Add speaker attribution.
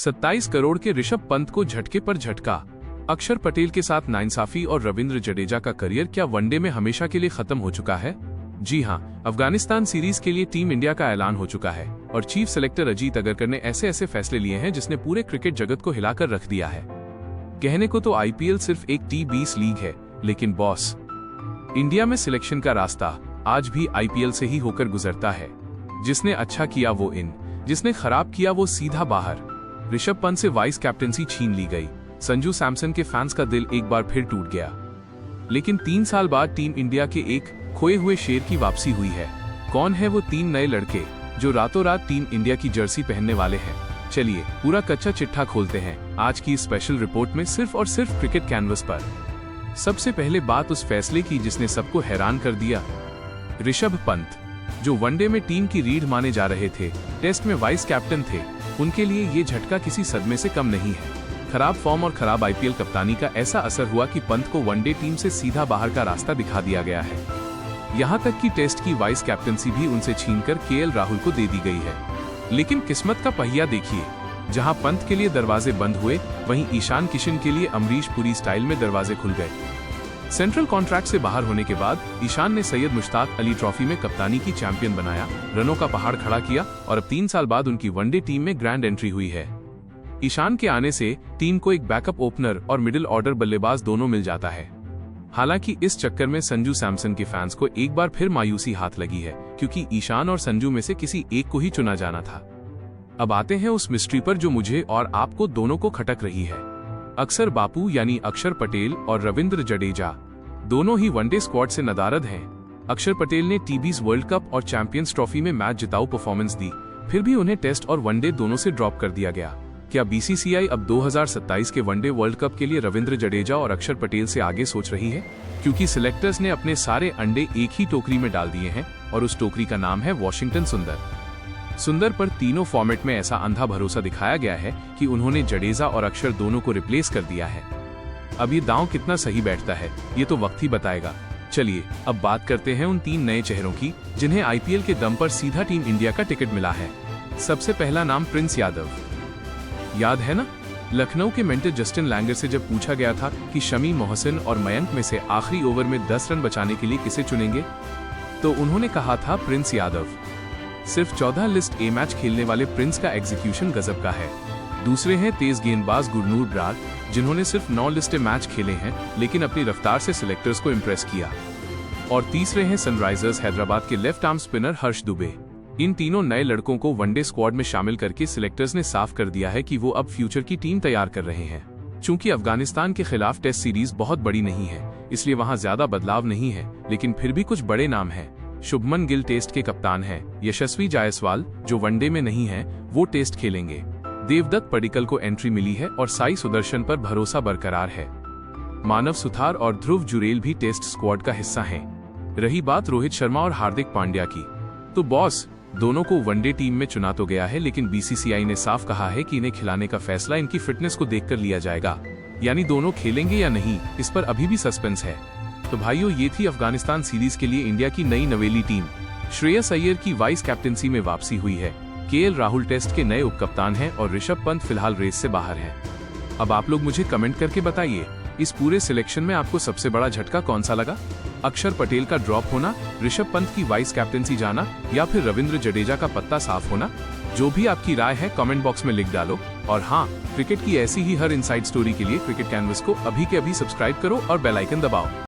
Speaker 1: 27 करोड़ के ऋषभ पंत को झटके पर झटका। अक्षर पटेल के साथ नाइंसाफी और रविंद्र जडेजा का करियर क्या वनडे में हमेशा के लिए खत्म हो चुका है? जी हां, अफगानिस्तान सीरीज के लिए टीम इंडिया का ऐलान हो चुका है और चीफ सेलेक्टर अजीत अगरकर ने ऐसे फैसले लिए हैं जिसने पूरे क्रिकेट जगत को हिलाकर रख दिया है। कहने को तो आईपीएल सिर्फ एक T20 लीग है, लेकिन बॉस, इंडिया में सिलेक्शन का रास्ता आज भी आईपीएल से ही होकर गुजरता है। जिसने अच्छा किया वो इन, जिसने खराब किया वो सीधा बाहर। ऋषभ पंत से वाइस कैप्टनसी छीन ली गई। संजू सैमसन के फैंस का दिल एक बार फिर टूट गया। लेकिन 3 साल बाद टीम इंडिया के एक खोए हुए शेर की वापसी हुई है। कौन है वो 3 नए लड़के जो रातों रात टीम इंडिया की जर्सी पहनने वाले हैं? चलिए पूरा कच्चा चिट्ठा खोलते हैं आज की स्पेशल रिपोर्ट में, सिर्फ और सिर्फ क्रिकेट कैनवस पर। सबसे पहले बात उस फैसले की जिसने सबको हैरान कर दिया। ऋषभ पंत, जो वनडे में टीम की रीढ़ माने जा रहे थे, टेस्ट में वाइस कैप्टन थे, उनके लिए ये झटका किसी सदमे से कम नहीं है। खराब फॉर्म और खराब आईपीएल कप्तानी का ऐसा असर हुआ कि पंत को वनडे टीम से सीधा बाहर का रास्ता दिखा दिया गया है। यहां तक कि टेस्ट की वाइस कैप्टनसी भी उनसे छीनकर केएल राहुल को दे दी गई है। लेकिन किस्मत का पहिया देखिए, जहां पंत के लिए दरवाजे बंद हुए, वहीं ईशान किशन के लिए अमरीश पुरी स्टाइल में दरवाजे खुल गए। सेंट्रल कॉन्ट्रैक्ट से बाहर होने के बाद ईशान ने सैयद मुश्ताक अली ट्रॉफी में कप्तानी की चैंपियन बनाया, रनों का पहाड़ खड़ा किया और अब 3 साल बाद उनकी वनडे टीम में ग्रैंड एंट्री हुई है। ईशान के आने से टीम को एक बैकअप ओपनर और मिडिल ऑर्डर बल्लेबाज दोनों मिल जाता है। हालांकि इस चक्कर में संजू सैमसन के फैंस को एक बार फिर मायूसी हाथ लगी है, क्योंकि ईशान और संजू में से किसी एक को ही चुना जाना था। अब आते हैं उस मिस्ट्री पर जो मुझे और आपको दोनों को खटक रही है। अक्सर बापू यानी अक्षर पटेल और रविंद्र जडेजा दोनों ही वनडे स्क्वाड से नदारद हैं। अक्षर पटेल ने T20 वर्ल्ड कप और चैंपियंस ट्रॉफी में मैच जिताऊ परफॉर्मेंस दी, फिर भी उन्हें टेस्ट और वनडे दोनों से ड्रॉप कर दिया गया। क्या बीसीसीआई अब 2027 के वनडे वर्ल्ड कप के लिए रविंद्र जडेजा और अक्षर पटेल से आगे सोच रही है? क्योंकि सिलेक्टर्स ने अपने सारे अंडे एक ही टोकरी में डाल दिए हैं और उस टोकरी का नाम है वॉशिंगटन सुंदर पर तीनों फॉर्मेट में ऐसा अंधा भरोसा दिखाया गया है कि उन्होंने जडेजा और अक्षर दोनों को रिप्लेस कर दिया है। अब ये दांव कितना सही बैठता है, ये तो वक्त ही बताएगा। चलिए अब बात करते हैं उन 3 नए चेहरों की जिन्हें आईपीएल के दम पर सीधा टीम इंडिया का टिकट मिला है। सबसे पहला नाम प्रिंस यादव। याद है ना, लखनऊ के मेंटर जस्टिन लैंगर से जब पूछा गया था कि शमी मोहसिन और मयंक में से आखिरी ओवर में 10 रन बचाने के लिए किसे चुनेंगे, तो उन्होंने कहा था प्रिंस यादव। सिर्फ 14 लिस्ट ए मैच खेलने वाले प्रिंस का एग्जीक्यूशन गजब का है। दूसरे हैं तेज गेंदबाज गुरनूर ब्रार, जिन्होंने सिर्फ 9 लिस्ट ए मैच खेले हैं लेकिन अपनी रफ्तार से सिलेक्टर्स को इम्प्रेस किया। और तीसरे हैं सनराइजर्स हैदराबाद के लेफ्ट आर्म स्पिनर हर्ष दुबे। इन तीनों नए लड़कों को वनडे स्क्वाड में शामिल करके सिलेक्टर्स ने साफ कर दिया है कि वो अब फ्यूचर की टीम तैयार कर रहे हैं। चूंकि अफगानिस्तान के खिलाफ टेस्ट सीरीज बहुत बड़ी नहीं है, इसलिए वहां ज्यादा बदलाव नहीं है, लेकिन फिर भी कुछ बड़े नाम हैं। शुभमन गिल टेस्ट के कप्तान हैं। यशस्वी जायसवाल, जो वनडे में नहीं है, वो टेस्ट खेलेंगे। देवदत्त पडिक्कल को एंट्री मिली है और साई सुदर्शन पर भरोसा बरकरार है। मानव सुथार और ध्रुव जुरेल भी टेस्ट स्क्वाड का हिस्सा हैं। रही बात रोहित शर्मा और हार्दिक पांड्या की, तो बॉस, दोनों को वनडे टीम में चुना तो गया है, लेकिन बीसीसीआई ने साफ कहा है कि इन्हें खिलाने का फैसला इनकी फिटनेस को देखकर लिया जाएगा। यानी दोनों खेलेंगे या नहीं, इस पर अभी भी सस्पेंस है। तो भाइयों, ये थी अफगानिस्तान सीरीज के लिए इंडिया की नई नवेली टीम। श्रेयस अय्यर की वाइस कैप्टनसी में वापसी हुई है। केएल राहुल टेस्ट के नए उपकप्तान हैं और ऋषभ पंत फिलहाल रेस से बाहर है। अब आप लोग मुझे कमेंट करके बताइए, इस पूरे सिलेक्शन में आपको सबसे बड़ा झटका कौन सा लगा? अक्षर पटेल का ड्रॉप होना, ऋषभ पंत की वाइस कैप्टनसी जाना, या फिर रविंद्र जडेजा का पत्ता साफ होना? जो भी आपकी राय है कमेंट बॉक्स में लिख डालो। और हाँ, क्रिकेट की ऐसी ही हर इनसाइड स्टोरी के लिए क्रिकेट कैनवस को अभी के अभी सब्सक्राइब करो और बेल आइकन दबाओ।